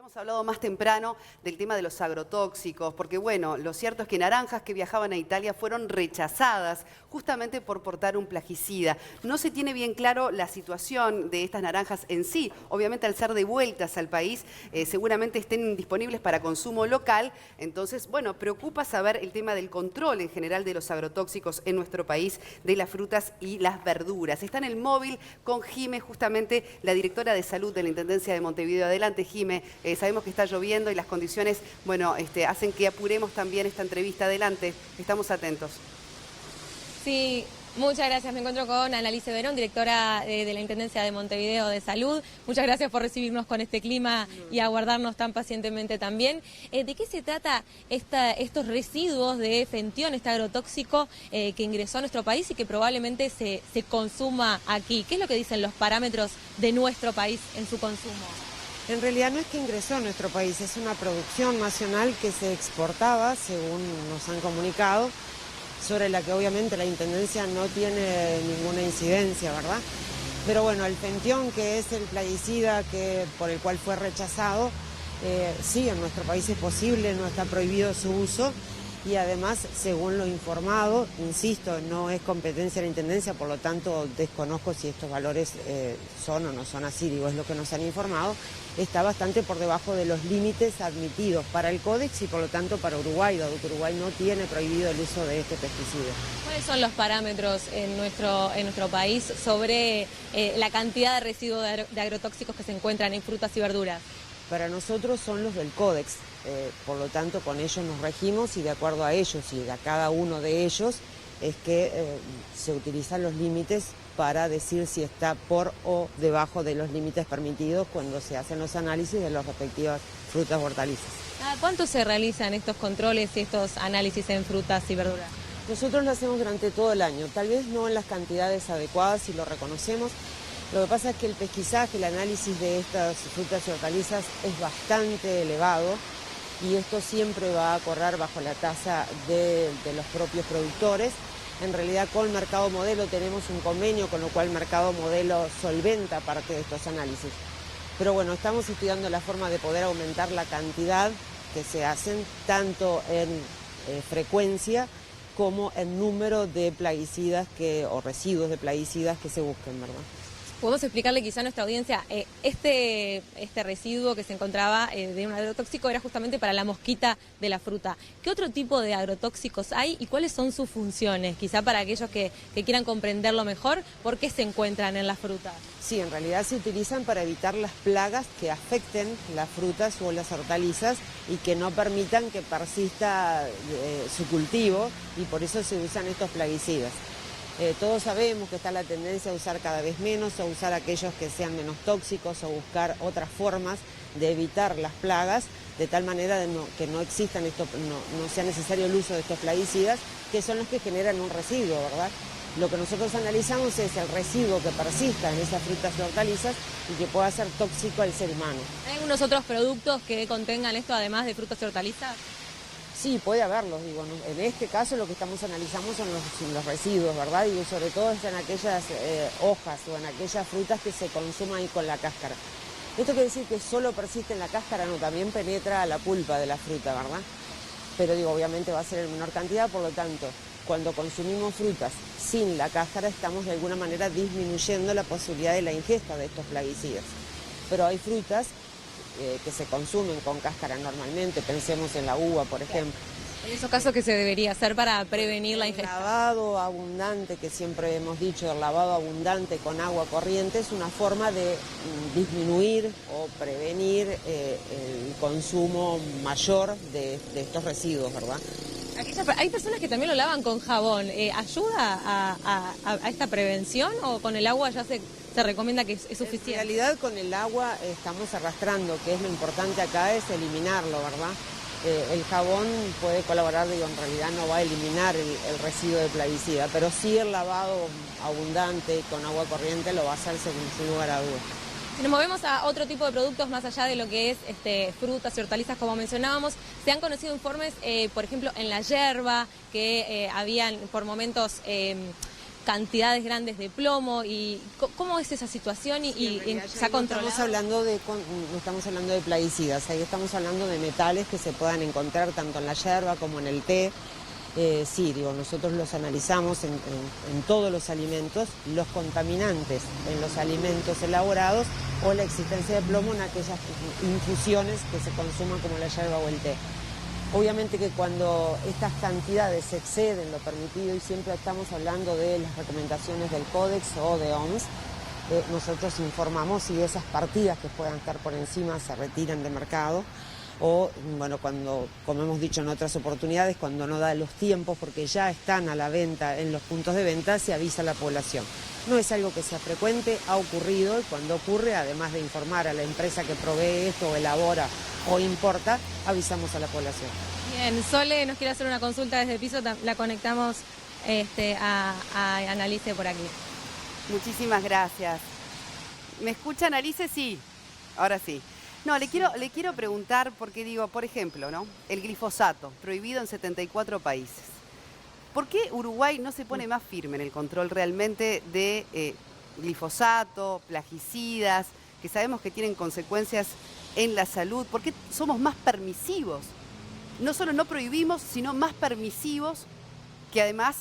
Habíamos hablado más temprano del tema de los agrotóxicos, porque bueno, lo cierto es que naranjas que viajaban a Italia fueron rechazadas justamente por portar un plaguicida. No se tiene bien claro la situación de estas naranjas en sí. Obviamente al ser devueltas al país, seguramente estén disponibles para consumo local. Entonces, bueno, preocupa saber el tema del control en general de los agrotóxicos en nuestro país, de las frutas y las verduras. Está en el móvil con Jime, justamente la directora de salud de la Intendencia de Montevideo. Adelante, Jime. Sabemos que está lloviendo y las condiciones, bueno, hacen que apuremos también esta entrevista. Adelante, estamos atentos. Sí, muchas gracias. Me encuentro con Annalise Verón, directora de la Intendencia de Montevideo de Salud. Muchas gracias por recibirnos con este clima y aguardarnos tan pacientemente también. ¿De qué se trata estos residuos de fentión, este agrotóxico que ingresó a nuestro país y que probablemente se consuma aquí? ¿Qué es lo que dicen los parámetros de nuestro país en su consumo? En realidad no es que ingresó a nuestro país, es una producción nacional que se exportaba, según nos han comunicado, sobre la que obviamente la Intendencia no tiene ninguna incidencia, ¿verdad? Pero bueno, el fentión, que es el plaguicida por el cual fue rechazado, sí, en nuestro país es posible, no está prohibido su uso. Y además, según lo informado, insisto, no es competencia de la Intendencia, por lo tanto desconozco si estos valores son o no son así, digo, es lo que nos han informado, está bastante por debajo de los límites admitidos para el Códex y por lo tanto para Uruguay, dado que Uruguay no tiene prohibido el uso de este pesticida. ¿Cuáles son los parámetros en nuestro país sobre la cantidad de residuos de agrotóxicos que se encuentran en frutas y verduras? Para nosotros son los del Códex, por lo tanto con ellos nos regimos y de acuerdo a ellos y a cada uno de ellos es que se utilizan los límites para decir si está por o debajo de los límites permitidos cuando se hacen los análisis de las respectivas frutas o hortalizas. ¿Cada cuánto se realizan estos controles y estos análisis en frutas y verduras? Nosotros lo hacemos durante todo el año, tal vez no en las cantidades adecuadas y lo reconocemos. Lo que pasa es que el pesquisaje, el análisis de estas frutas y hortalizas es bastante elevado y esto siempre va a correr bajo la tasa de los propios productores. En realidad con Mercado Modelo tenemos un convenio, con lo cual Mercado Modelo solventa parte de estos análisis. Pero bueno, estamos estudiando la forma de poder aumentar la cantidad que se hacen, tanto en frecuencia como en número de plaguicidas o residuos de plaguicidas que se busquen, ¿verdad? Podemos explicarle quizá a nuestra audiencia, este residuo que se encontraba de un agrotóxico era justamente para la mosquita de la fruta. ¿Qué otro tipo de agrotóxicos hay y cuáles son sus funciones? Quizá para aquellos que quieran comprenderlo mejor, ¿por qué se encuentran en la fruta? Sí, en realidad se utilizan para evitar las plagas que afecten las frutas o las hortalizas y que no permitan que persista su cultivo y por eso se usan estos plaguicidas. Todos sabemos que está la tendencia a usar cada vez menos, a usar aquellos que sean menos tóxicos o buscar otras formas de evitar las plagas, de tal manera que no existan no sea necesario el uso de estos plaguicidas, que son los que generan un residuo, ¿verdad? Lo que nosotros analizamos es el residuo que persista en esas frutas y hortalizas y que pueda ser tóxico al ser humano. ¿Hay algunos otros productos que contengan esto además de frutas y hortalizas? Sí, puede haberlos, digo, ¿no? En este caso lo que estamos analizando son los residuos, ¿verdad? Y sobre todo es en aquellas hojas o en aquellas frutas que se consuman con la cáscara. Esto quiere decir que solo persiste en la cáscara, no, también penetra a la pulpa de la fruta, ¿verdad? Pero digo, obviamente va a ser en menor cantidad, por lo tanto, cuando consumimos frutas sin la cáscara estamos de alguna manera disminuyendo la posibilidad de la ingesta de estos plaguicidas. Pero hay frutas que se consumen con cáscara normalmente, pensemos en la uva, por ejemplo. En esos casos, ¿qué se debería hacer para prevenir la ingesta? El lavado abundante, que siempre hemos dicho, el lavado abundante con agua corriente es una forma de disminuir o prevenir el consumo mayor de estos residuos, ¿verdad? Hay personas que también lo lavan con jabón. ¿Ayuda a esta prevención o con el agua ya se recomienda que es suficiente? En realidad con el agua estamos arrastrando, que es lo importante acá, es eliminarlo, ¿verdad? El jabón puede colaborar, digo, en realidad no va a eliminar el residuo de plaguicida, pero sí el lavado abundante con agua corriente lo va a hacer sin lugar a dudas. Si nos movemos a otro tipo de productos más allá de lo que es frutas y hortalizas, como mencionábamos, se han conocido informes, por ejemplo, en la yerba, que habían por momentos cantidades grandes de plomo. Y ¿cómo es esa situación y se ha controlado? No estamos hablando de plaguicidas, ahí estamos hablando de metales que se puedan encontrar tanto en la yerba como en el té. Sí, digo, nosotros los analizamos en todos los alimentos, los contaminantes en los alimentos elaborados o la existencia de plomo en aquellas infusiones que se consuman como la yerba o el té. Obviamente que cuando estas cantidades exceden lo permitido, y siempre estamos hablando de las recomendaciones del Códex o de OMS, nosotros informamos y esas partidas que puedan estar por encima se retiran de mercado. O, bueno, cuando, como hemos dicho en otras oportunidades, cuando no da los tiempos porque ya están a la venta en los puntos de venta, se avisa a la población. No es algo que sea frecuente, ha ocurrido, y cuando ocurre, además de informar a la empresa que provee esto o elabora o importa, avisamos a la población. Bien, Sole nos quiere hacer una consulta desde el piso, la conectamos a Annalise por aquí. Muchísimas gracias. ¿Me escucha Annalise? Sí, ahora sí. No, le quiero preguntar, porque digo, por ejemplo, ¿no? El glifosato, prohibido en 74 países. ¿Por qué Uruguay no se pone más firme en el control realmente de glifosato, plaguicidas, que sabemos que tienen consecuencias en la salud? ¿Por qué somos más permisivos? No solo no prohibimos, sino más permisivos que además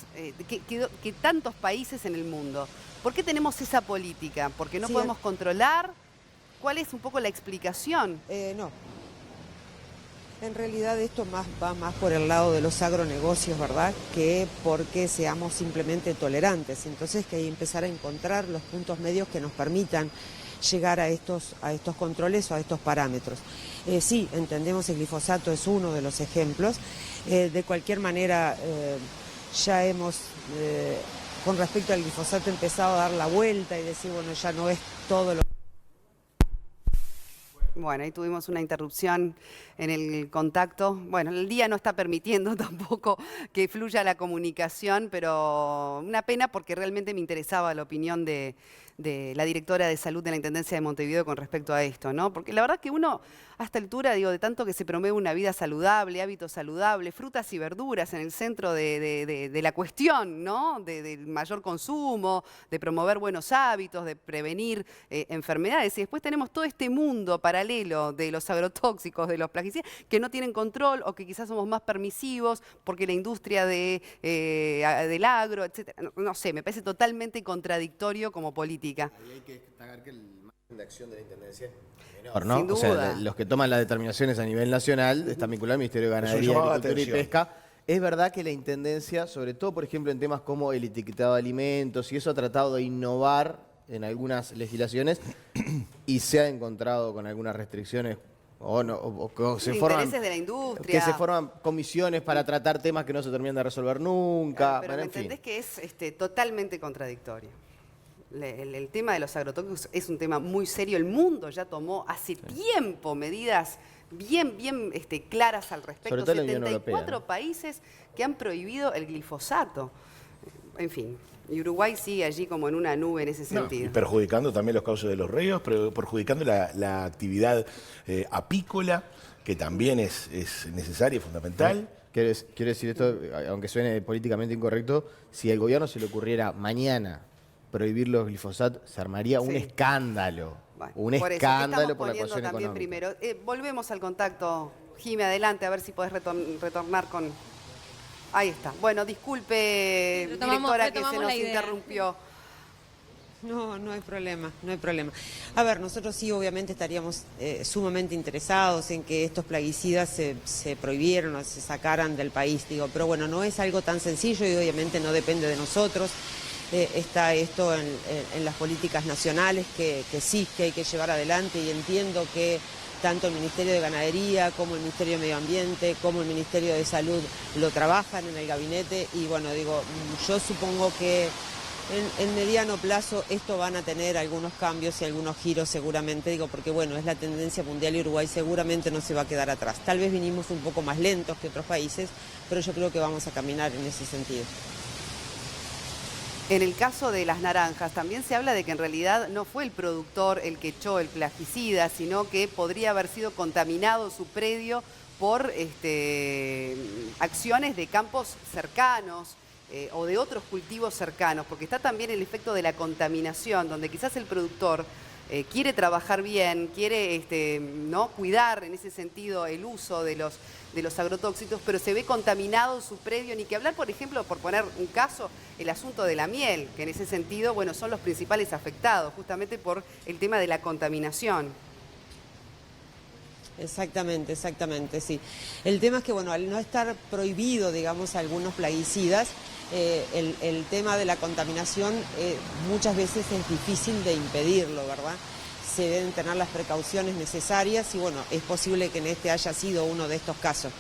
que tantos países en el mundo. ¿Por qué tenemos esa política? ¿Porque no podemos controlar? ¿Cuál es un poco la explicación? No. En realidad esto va más por el lado de los agronegocios, ¿verdad? Que porque seamos simplemente tolerantes. Entonces que hay que empezar a encontrar los puntos medios que nos permitan llegar a estos controles o a estos parámetros. Sí, entendemos el glifosato es uno de los ejemplos. De cualquier manera, ya hemos, con respecto al glifosato, empezado a dar la vuelta y decir, bueno, ya no es todo lo... Bueno, ahí tuvimos una interrupción en el contacto. Bueno, el día no está permitiendo tampoco que fluya la comunicación, pero una pena porque realmente me interesaba la opinión de la directora de salud de la Intendencia de Montevideo con respecto a esto, ¿no? Porque la verdad que uno, a esta altura, digo, de tanto que se promueve una vida saludable, hábitos saludables, frutas y verduras en el centro de la cuestión, ¿no? Del mayor consumo, de promover buenos hábitos, de prevenir enfermedades. Y después tenemos todo este mundo paralelo de los agrotóxicos, de los plaguicidas, que no tienen control o que quizás somos más permisivos porque la industria del agro, etcétera. No sé, me parece totalmente contradictorio como política. Ahí hay que destacar que el margen de acción de la Intendencia es menor, ¿no? Sin duda. O sea, los que toman las determinaciones a nivel nacional están vinculados al Ministerio de Ganadería, Agricultura y Pesca. Es verdad que la Intendencia, sobre todo, por ejemplo, en temas como el etiquetado de alimentos, y eso ha tratado de innovar en algunas legislaciones y se ha encontrado con algunas restricciones o se forman intereses de la industria. Que se forman comisiones para tratar temas que no se terminan de resolver nunca. Pero bueno, ¿me entendés que es totalmente contradictorio? El tema de los agrotóxicos es un tema muy serio. El mundo ya tomó hace tiempo medidas bien claras al respecto. Sobre todo la Unión 74 Europea, ¿no? países que han prohibido el glifosato. En fin, y Uruguay sigue allí como en una nube en ese sentido. Y perjudicando también los cauces de los ríos, pero perjudicando la actividad apícola, que también es necesaria y fundamental. Quiero decir esto, aunque suene políticamente incorrecto, si al gobierno se le ocurriera mañana prohibir los glifosatos, se armaría un escándalo. Bueno, un escándalo por la ecuación económica. Primero. Volvemos al contacto. Jimmy, adelante, a ver si podés retornar con... Ahí está. Bueno, disculpe, directora, que se nos interrumpió. No, no hay problema, no hay problema. A ver, nosotros sí obviamente estaríamos sumamente interesados en que estos plaguicidas se prohibieran o se sacaran del país, digo, pero bueno, no es algo tan sencillo y obviamente no depende de nosotros. Está esto en las políticas nacionales que sí, que hay que llevar adelante, y entiendo que tanto el Ministerio de Ganadería como el Ministerio de Medio Ambiente como el Ministerio de Salud lo trabajan en el gabinete, y bueno, digo, yo supongo que en mediano plazo esto van a tener algunos cambios y algunos giros seguramente, digo, porque bueno, es la tendencia mundial y Uruguay seguramente no se va a quedar atrás. Tal vez vinimos un poco más lentos que otros países, pero yo creo que vamos a caminar en ese sentido. En el caso de las naranjas, también se habla de que en realidad no fue el productor el que echó el plaguicida, sino que podría haber sido contaminado su predio por acciones de campos cercanos. o de otros cultivos cercanos, porque está también el efecto de la contaminación, donde quizás el productor quiere trabajar bien, quiere ¿no? cuidar en ese sentido el uso de los agrotóxicos, pero se ve contaminado su predio, ni que hablar, por ejemplo, por poner un caso, el asunto de la miel, que en ese sentido, bueno, son los principales afectados, justamente por el tema de la contaminación. Exactamente, exactamente, sí. El tema es que, bueno, al no estar prohibido, digamos, algunos plaguicidas, el tema de la contaminación muchas veces es difícil de impedirlo, ¿verdad? Se deben tener las precauciones necesarias y, bueno, es posible que en este haya sido uno de estos casos.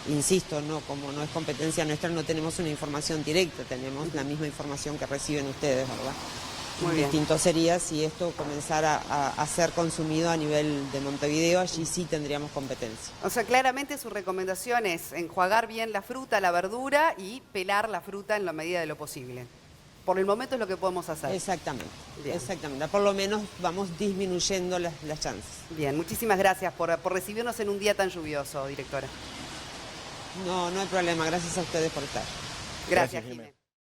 Insisto, no, como no es competencia nuestra, no tenemos una información directa, tenemos la misma información que reciben ustedes, ¿verdad? Muy bien. Distinto sería si esto comenzara a ser consumido a nivel de Montevideo, allí sí tendríamos competencia. O sea, claramente su recomendación es enjuagar bien la fruta, la verdura y pelar la fruta en la medida de lo posible. Por el momento es lo que podemos hacer. Exactamente, Bien. exactamente. Por lo menos vamos disminuyendo las chances. Bien, muchísimas gracias por recibirnos en un día tan lluvioso, directora. No, no hay problema. Gracias a ustedes por estar. Gracias, Jimé. Jimé.